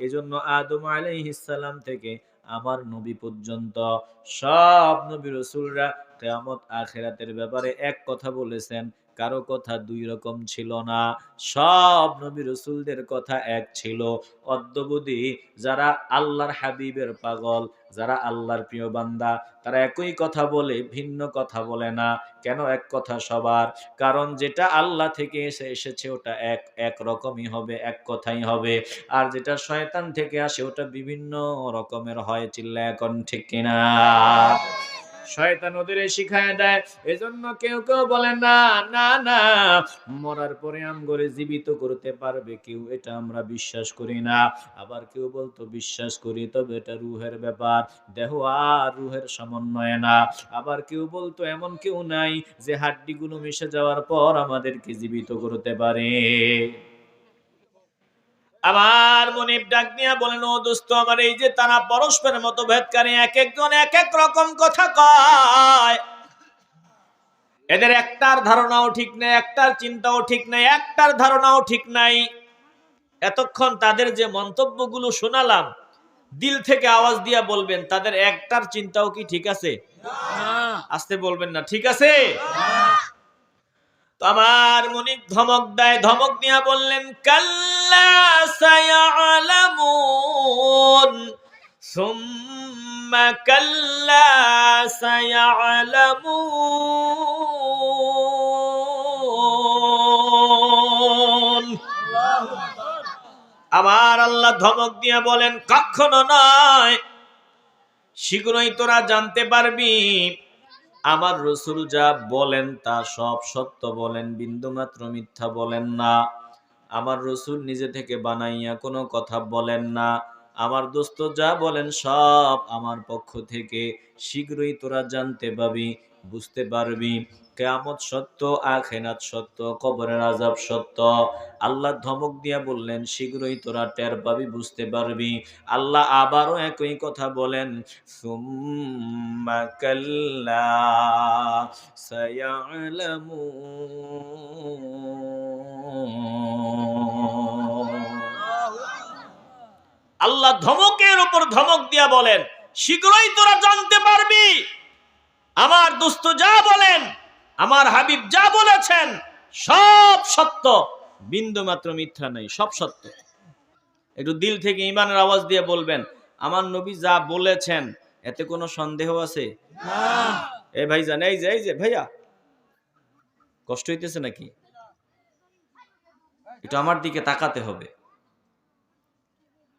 এজন্য আদম আলাইহিস সালাম থেকে আমার নবী পর্যন্ত সব নবী রাসূলরা কিয়ামত আখিরাতের ব্যাপারে এক কথা বলেছেন, কারো কথা দুই রকম ছিল না। সব নবী রাসূলদের কথা এক ছিল। অদ্যবধি যারা আল্লাহর হাবিবের পাগল, যারা আল্লাহর প্রিয় বান্দা, তারা একই কথা বলে, ভিন্ন কথা বলে না। কেন এক কথা সবার? কারণ যেটা আল্লাহ থেকে এসেছে ওটা এক রকমই হবে, এক কথাই হবে। আর যেটা শয়তান থেকে আসে ওটা বিভিন্ন রকমের হয়। চিল্লায়া এখন ঠিক কিনা? শয়তান ওদের শিখায় দেয়। এজন্য কেউ কেউ বলে না না না, মরার পরে আমগরে জীবিত করতে পারবে কেউ, এটা আমরা বিশ্বাস করি না। আবার কেউ বলতো বিশ্বাস করি, তবে এটা রূহের ব্যাপার, দেহ আর রূহের সমন্বয় না। আবার কেউ বলতো এমন কেউ নাই যে হাড্ডিগুলো মিশে যাওয়ার পর আমাদেরকে জীবিত করতে পারে। আমার মনিব ডাক দিয়া বলেন, ও দোস্ত আমার, এই যে তারা পরস্পরের মতভেদকারী, এক একজন এক এক রকম কথা কয়, এদের একটার ধারণাও ঠিক নেই, একটার চিন্তাও ঠিক নেই, একটার ধারণাও ঠিক নাই। এতক্ষণ তাদের যে মন্তব্যগুলো শোনালাম, দিল থেকে আওয়াজ দিয়া বলবেন তাদের একটার চিন্তাও কি ঠিক আছে? আস্তে বলবেন না, ঠিক আছে? তো আমার মনিব ধমক দেয়, ধমক দিয়া বললেন, কাল্লা সায়ালামুন সুম্মা কাল্লা সায়ালামুন। আমার আল্লাহ ধমক দিয়া বলেন, কখনো নয়, শীঘ্রই তোরা জানতে পারবি আমার রাসূল যা বলেন তা সব সত্য বলেন, বিন্দুমাত্র মিথ্যা বলেন না। আমার রাসূল নিজে থেকে বানাইয়া কোনো কথা বলেন না। আমার দোস্ত যা বলেন সব আমার পক্ষ থেকে। শীঘ্রই তোরা জানতে পাবি, বুঝতে পারবি, কিয়ামত সত্য, আখিরাত সত্য, কবরের আযাব সত্য। আল্লাহ ধমক দিয়া বললেন, শীঘ্রই তোরা টের পাবি, বুঝতে পারবি। আল্লাহ আবারও একই কথা বলেন, সুম্মা কাল্লা সায়ালামুন। আল্লাহ ধমকের উপর ধমক দিয়া বলেন, শীঘ্রই তোরা জানতে পারবি আমার দোস্ত যা বলেন, আমার হাবিব যা বলেছেন সব সত্য, বিন্দু মাত্র মিথ্যা নাই, সব সত্য। একটু দিল থেকে ঈমানের আওয়াজ দিয়ে বলবেন, আমার নবী যা বলেছেন এতে কোনো সন্দেহ আছে? না। এই ভাইজান, এই যে ভাইয়া, কষ্ট হইতেছে নাকি? একটু আমার দিকে তাকাতে হবে।